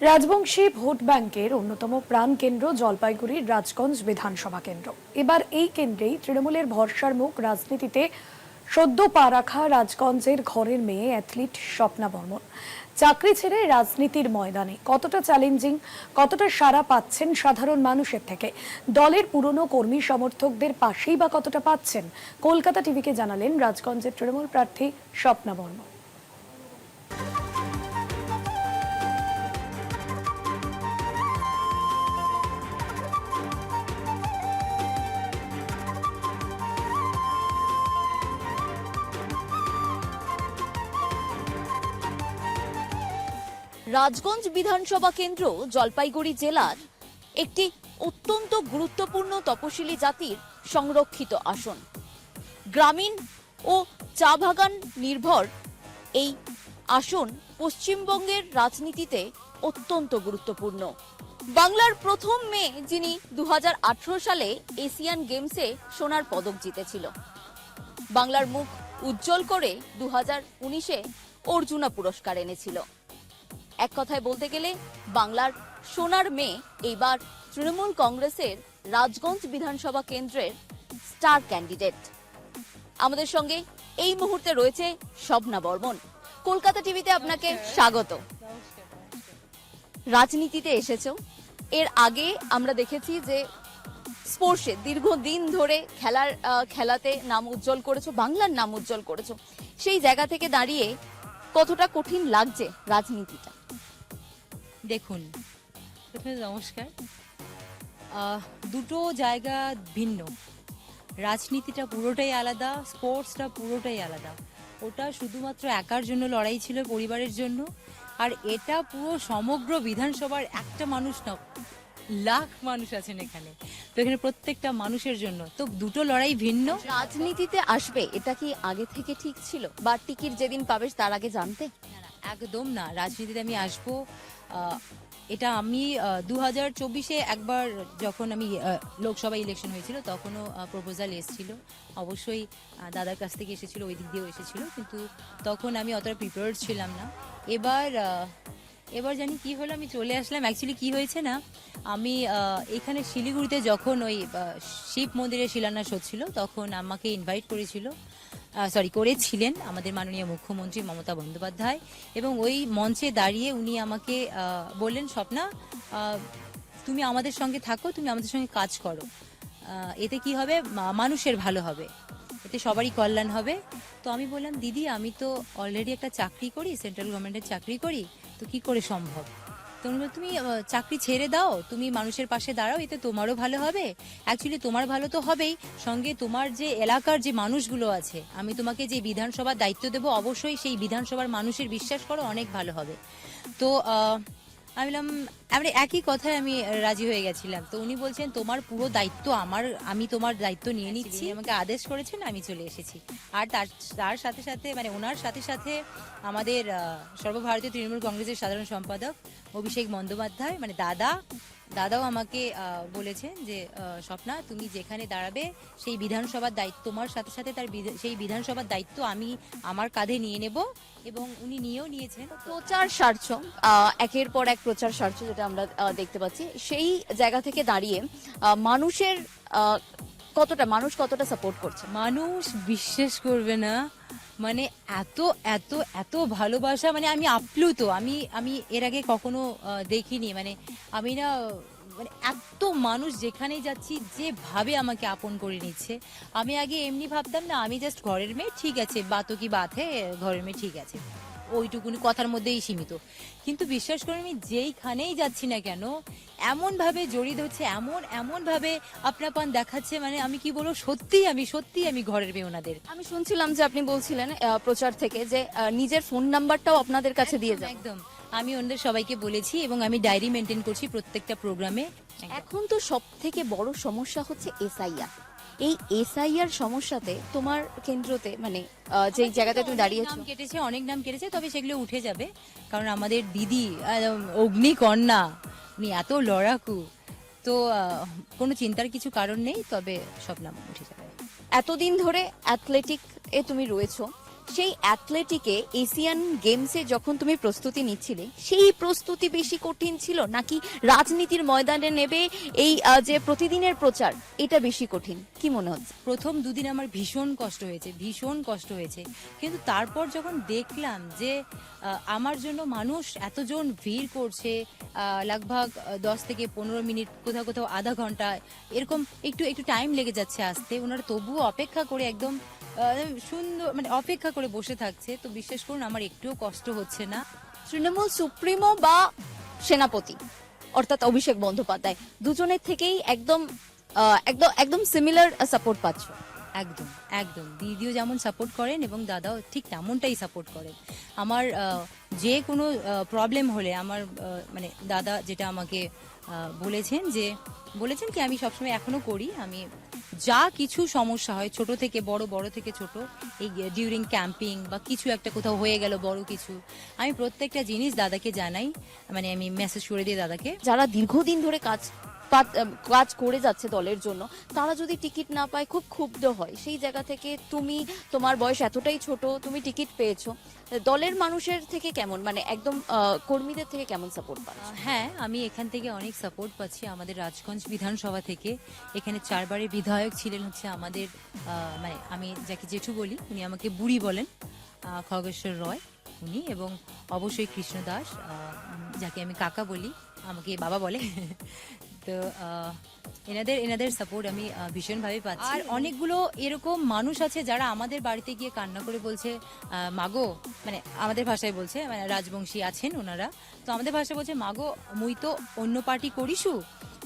Rajbanshi vote ব্যাংকের অন্যতম প্রাণকেন্দ্র জলপাইগুড়ির রাজগঞ্জ বিধানসভা কেন্দ্র। এবার এই কেন্দ্রেই তৃণমূলের ভরসার মুখ রাজনীতিতে সদ্য পা রাখা রাজগঞ্জের ঘরের মেয়ে অ্যাথলিট স্বপ্না বর্মন। চাকরি ছেড়ে রাজনীতির ময়দানে কতটা চ্যালেঞ্জিং, কতটা সাড়া পাচ্ছেন সাধারণ মানুষের থেকে, দলের পুরনো কর্মী সমর্থকদের পাশেই বা কতটা পাচ্ছেন, কলকাতা টিভিকে জানালেন রাজগঞ্জের তৃণমূল প্রার্থী স্বপ্না বর্মন। রাজগঞ্জ বিধানসভা কেন্দ্র জলপাইগুড়ি জেলার একটি অত্যন্ত গুরুত্বপূর্ণ তপশিলি জাতির সংরক্ষিত আসন। গ্রামীণ ও চা বাগান নির্ভর এই আসন পশ্চিমবঙ্গের রাজনীতিতে অত্যন্ত গুরুত্বপূর্ণ। বাংলার প্রথম মেয়ে যিনি 2018 সালে এশিয়ান গেমসে সোনার পদক জিতেছিল, বাংলার মুখ উজ্জ্বল করে 2019-এ অর্জুনা পুরস্কার এনেছিল। এক কথায় বলতে গেলে বাংলার সোনার মেয়ে এইবার তৃণমূল কংগ্রেসের রাজগঞ্জ বিধানসভা কেন্দ্রের স্টার ক্যান্ডিডেট। আমাদের সঙ্গে এই মুহূর্তে রয়েছে স্বপ্না বর্মন। কলকাতা টিভিতে আপনাকে স্বাগত। রাজনীতিতে এসেছো, এর আগে আমরা দেখেছি যে স্পোর্টসে দীর্ঘদিন ধরে খেলাতে নাম উজ্জ্বল করেছো, বাংলার নাম উজ্জ্বল করেছো। সেই জায়গা থেকে দাঁড়িয়ে কতটা কঠিন লাগছে রাজনীতিটা? দেখুন, প্রথমে নমস্কার। দুটো জায়গা ভিন্ন। রাজনীতিটা পুরোটাই আলাদা, স্পোর্টসটা পুরোটাই আলাদা। ওটা শুধুমাত্র একার জন্য লড়াই ছিল, পরিবারের জন্য। আর এটা পুরো সমগ্র বিধানসভার একটা মানুষ না, লাখ মানুষ আছেন এখানে। তো এখানে প্রত্যেকটা মানুষের জন্য, তো দুটো লড়াই ভিন্ন। রাজনীতিতে আসবে এটা কি আগে থেকে ঠিক ছিল, বা টিকিট যেদিন পাবে তার আগে জানতে? একদম না, রাজনীতিতে আমি আসবো এটা আমি 2024-এ একবার যখন আমি লোকসভা ইলেকশন হয়েছিল তখনও প্রপোজাল এসেছিল। অবশ্যই দাদার কাছ থেকে এসেছিল, ওই দিক দিয়েও এসেছিল, কিন্তু তখন আমি অতটা প্রিপেয়ার্ড ছিলাম না। এবার জানি কি হলো, আমি চলে আসলাম। অ্যাকচুয়ালি কি হয়েছে না, আমি এখানে শিলিগুড়িতে যখন ওই শিব মন্দিরের শিলান্যাস হচ্ছিল তখন আমাকে ইনভাইট করেছিলেন আমাদের মাননীয় মুখ্যমন্ত্রী মমতা বন্দ্যোপাধ্যায়, এবং ওই মঞ্চে দাঁড়িয়ে উনি আমাকে বললেন, স্বপ্না তুমি আমাদের সঙ্গে থাকো, তুমি আমাদের সঙ্গে কাজ করো, এতে কি হবে, মানুষের ভালো হবে, এতে সবারই কল্যাণ হবে। তো আমি বললাম, দিদি আমি তো অলরেডি একটা চাকরি করি, সেন্ট্রাল গভর্নমেন্টের চাকরি করি, তো কি করে সম্ভব? তো তুমি চাকরি ছেড়ে দাও, তুমি মানুষের পাশে দাঁড়াও, এতে তোমারও ভালো হবে। অ্যাকচুয়ালি তোমার ভালো তো হবেই, সঙ্গে তোমার যে এলাকার যে মানুষগুলো আছে, আমি তোমাকে যে বিধানসভার দায়িত্ব দেবো, অবশ্যই সেই বিধানসভার মানুষের বিশ্বাস করো অনেক ভালো হবে। তো আমি বললাম, আমরা একই কথায় আমি রাজি হয়ে গেছিলাম। তো উনি বলছেন, তোমার পুরো দায়িত্ব আমার, আমি তোমার দায়িত্ব নিয়ে নিচ্ছি, আমাকে আদেশ করেছেন, আমি চলে এসেছি। আর তার সাথে সাথে মানে ওনার সাথে সাথে আমাদের সর্বভারতীয় তৃণমূল কংগ্রেসের সাধারণ সম্পাদক অভিষেক বন্দ্যোপাধ্যায় মানে দাদাও আমাকে বলেছেন যে স্বপ্না তুমি যেখানে দাঁড়াবে সেই বিধানসভার দায়িত্ব, তোমার সাথে সাথে সেই বিধানসভার দায়িত্ব আমি আমার কাঁধে নিয়ে নেব, এবং উনি নিয়েও নিয়েছেন। প্রচার সারছ, একের পর এক প্রচার সারছ, যেটা আমরা দেখতে পাচ্ছি। সেই জায়গা থেকে দাঁড়িয়ে মানুষের মানুষ কতটা সাপোর্ট করছে? মানুষ বিশ্বাস করবে না, মানে এত এত এত ভালোবাসা, মানে আমি আপ্লুত। আমি এর আগে কখনো দেখিনি, মানে আমি না, মানে এত মানুষ যেখানেই যাচ্ছি যেভাবে আমাকে আপন করে নিচ্ছে। আমি আগে এমনি ভাবতাম না, আমি জাস্ট ঘরের মেয়ে, ঠিক আছে, বাতো কি বাত হে, ঘরের মেয়ে ঠিক আছে, ওইটুকুনি কথার মধ্যেই সীমিত। কিন্তু বিশ্বাস করে আমি যেইখানেই যাচ্ছি না কেন, এমন ভাবে জড়িয়ে ধরছে, এমন ভাবে আপনাপন দেখাচ্ছে, মানে আমি কি বলবো, সত্যি আমি ঘরের মেয়ে ওনাদের। আমি শুনছিলাম যে আপনি বলছিলেন প্রচার থেকে যে নিজের ফোন নাম্বারটাও আপনাদের কাছে দিয়ে যান। একদম, আমি ওনাদের সবাইকে বলেছি, এবং আমি ডায়েরি মেনটেন করছি প্রত্যেকটা প্রোগ্রামে। এখন তো সব থেকে বড় সমস্যা হচ্ছে এসআইআর। এই এসআইআর সমস্যাতে তোমার কেন্দ্রতে, মানে যেই জায়গাতে তুমি দাঁড়িয়েছো, অনেক নাম কেটেছে, তবে সেগুলো উঠে যাবে, কারণ আমাদের দিদি অগ্নিকন্যা, উনি এত লড়াকু, তো কোনো চিন্তার কিছু কারণ নেই, তবে সব নাম উঠে যাবে। এতদিন ধরে অ্যাথলেটিক এ তুমি রয়েছো, সেই অ্যাথলেটিকে এশিয়ান গেমসে যখন তুমি প্রস্তুতি নিচ্ছিলে, সেই প্রস্তুতি বেশি কঠিন ছিল নাকি রাজনীতির ময়দানে নেবে এই যে প্রতিদিনের প্রচার, এটা বেশি কঠিন? কি মনে হচ্ছে? প্রথম দুদিন আমার ভীষণ কষ্ট হয়েছে, কিন্তু তারপর যখন দেখলাম যে আমার জন্য মানুষ এতজন ভিড় করছে, লগভগ 10 থেকে 15 মিনিট, কোথাও কোথাও আধা ঘন্টা, এরকম একটু একটু টাইম লেগে যাচ্ছে আসতে, ওনারা তবুও অপেক্ষা করে একদম সুন্দর, মানে অপেক্ষা করে বসে থাকছে, তো বিশ্বাস করুন আমার একটুও কষ্ট হচ্ছে না। তৃণমূল সুপ্রিমো বা সেনাপতি অর্থাৎ অভিষেক বন্দ্যোপাধ্যায়, দুজনের থেকেই একদম একদম একদম সিমিলার সাপোর্ট পাচ্ছ। একদম একদম দিদিও যেমন সাপোর্ট করেন এবং দাদাও ঠিক তেমনটাই সাপোর্ট করেন। আমার যে কোনো প্রবলেম হলে আমার মানে দাদা যেটা আমাকে বলেছেন কি আমি সবসময় এখনো করি, আমি যা কিছু সমস্যা হয় ছোট থেকে বড়, বড় থেকে ছোট, এই ডিউরিং ক্যাম্পিং বা কিছু একটা কোথাও হয়ে গেল বড় কিছু, আমি প্রত্যেকটা জিনিস দাদাকে জানাই, মানে আমি মেসেজ করে দিই দাদাকে। যারা দীর্ঘদিন ধরে কাজ করে যাচ্ছে দলের জন্য, তারা যদি টিকিট না পায় খুব ক্ষুব্ধ হয়। সেই জায়গা থেকে তুমি, তোমার বয়স এতটাই ছোট, তুমি টিকিট পেয়েছো, দলের মানুষের থেকে কেমন, মানে একদম কর্মীদের থেকে কেমন সাপোর্ট পাচ্ছ? হ্যাঁ, আমি এখান থেকে অনেক সাপোর্ট পাচ্ছি আমাদের রাজগঞ্জ বিধানসভা থেকে। এখানে 4 বারের বিধায়ক ছিলেন হচ্ছে আমাদের, মানে আমি যাকে জেঠু বলি উনি আমাকে বুড়ি বলেন, খগেশ্বর রয় উনি, এবং অবশ্যই কৃষ্ণ দাস যাকে আমি কাকা বলি, আমাকে বাবা বলে। তো এনাদের সাপোর্ট আমি ভীষণভাবে পাচ্ছি। আর অনেকগুলো এরকম মানুষ আছে যারা আমাদের বাড়িতে গিয়ে কান্না করে বলছে, মাগো, মানে আমাদের ভাষায় বলছে, মানে রাজবংশী আছেন ওনারা, তো আমাদের ভাষায় বলছে, মাগো মুই তো অন্য পার্টি করিসু,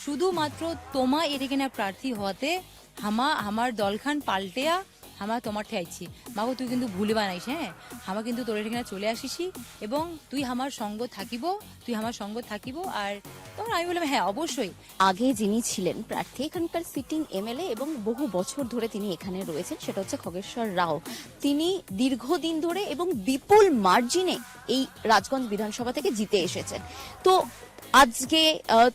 শুধুমাত্র তোমা এদিকে না প্রার্থী হওয়াতে আমার দলখান পাল্টেয়া তোমার ঠেয়াইছি, মাগো তুই কিন্তু ভুলে বানাইস, হ্যাঁ আমার কিন্তু তোর এখানে চলে আসিসি এবং তুই আমার সঙ্গ থাকিব। আর তখন আমি বললাম হ্যাঁ অবশ্যই। আগে যিনি ছিলেন প্রার্থী, এখানকার সিটিং এমএলএ এবং বহু বছর ধরে তিনি এখানে রয়েছেন, সেটা হচ্ছে খগেশ্বর রাও। তিনি দীর্ঘদিন ধরে এবং বিপুল মার্জিনে এই রাজগঞ্জ বিধানসভা থেকে জিতে এসেছেন। তো আজকে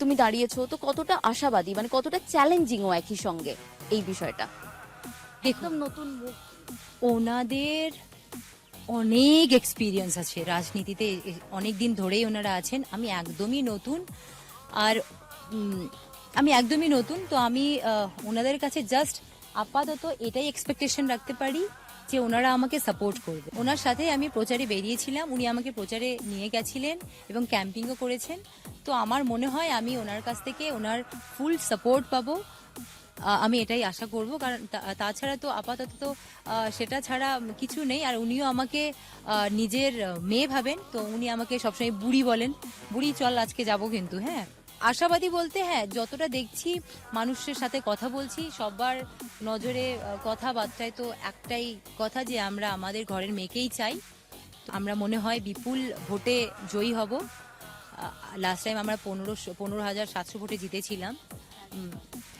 তুমি দাঁড়িয়েছো, তো কতটা আশাবাদী, মানে কতটা চ্যালেঞ্জিংও একই সঙ্গে এই বিষয়টা? একদম নতুন মুখ, ওনাদের অনেক এক্সপিরিয়েন্স আছে রাজনীতিতে, অনেক দিন ধরেই ওনারা আছেন, আমি একদমই নতুন। আর তো আমি ওনাদের কাছে জাস্ট আপাতত এটাই এক্সপেকটেশন রাখতে পারি যে ওনারা আমাকে সাপোর্ট করবে। ওনার সাথে আমি প্রচারে বেরিয়েছিলাম, উনি আমাকে প্রচারে নিয়ে গেছিলেন এবং ক্যাম্পিংও করেছেন, তো আমার মনে হয় আমি ওনার কাছ থেকে ওনার ফুল সাপোর্ট পাবো, আমি এটাই আশা করব। কারণ তাছাড়া তো আপাতত তো সেটা ছাড়া কিছু নেই। আর উনিও আমাকে নিজের মেয়ে ভাবেন, তো উনি আমাকে সবসময় বুড়ি বলেন, বুড়ি চল আজকে যাব কিন্তু। হ্যাঁ, আশাবাদী বলতে হ্যাঁ, যতটা দেখছি মানুষের সাথে কথা বলছি, সবার নজরে কথাবার্তায় তো একটাই কথা যে আমরা আমাদের ঘরের মেয়েকেই চাই। আমরা মনে হয় বিপুল ভোটে জয়ী হব। লাস্ট টাইম আমরা 15,700 ভোটে জিতেছিলাম,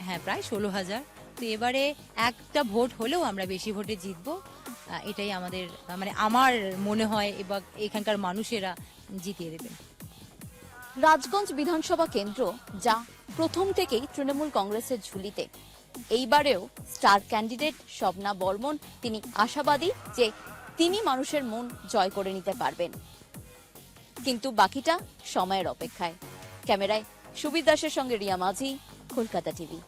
হ্যাঁ প্রায় 16,000। তো এবারে একটা ভোট হলেও আমরা বেশি ভোটে জিতবো, এটাই আমাদের, মানে আমার মনে হয় এবার এখানকার মানুষেরা জিতিয়ে দেবে। রাজগঞ্জ বিধানসভা কেন্দ্র যা প্রথম থেকেই তৃণমূল কংগ্রেসের ঝুলিতে, এইবারেও স্টার ক্যান্ডিডেট শবনা বর্মন তিনি আশাবাদী যে তিনি মানুষের মন জয় করে নিতে পারবেন, কিন্তু বাকিটা সময়ের অপেক্ষায়। ক্যামেরায় সুবীর দাসের সঙ্গে রিয়া মাঝি, কলকাতা টিভি।